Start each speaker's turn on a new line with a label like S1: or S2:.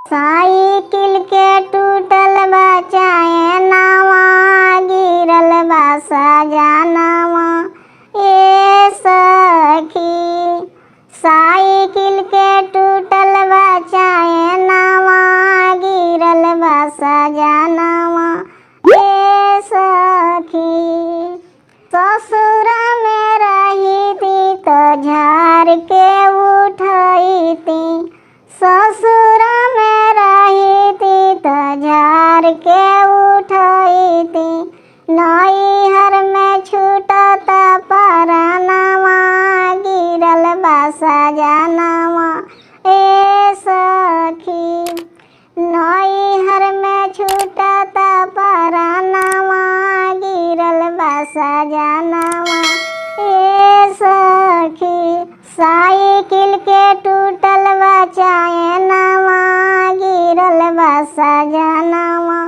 S1: Cycle के टूटल बा चैनवा, गिरल बा सजनवा ए सखी। साइकिल के टूटल बा चैनवा, गिरल बा सजनवा ए सखी। ससुर में रही थी तो झाड़ के उठई थी, ससुर में रही थी तो झाड़ के उठई थी। नैहर में छूटत परनवा, गिरल बा सजनवा ए सखी। नैहर में छूटत परनवा, गिरल बा सजनवा ए सखी। साइकिल के टूटल बा चैनवा, गिरल बा सजनवा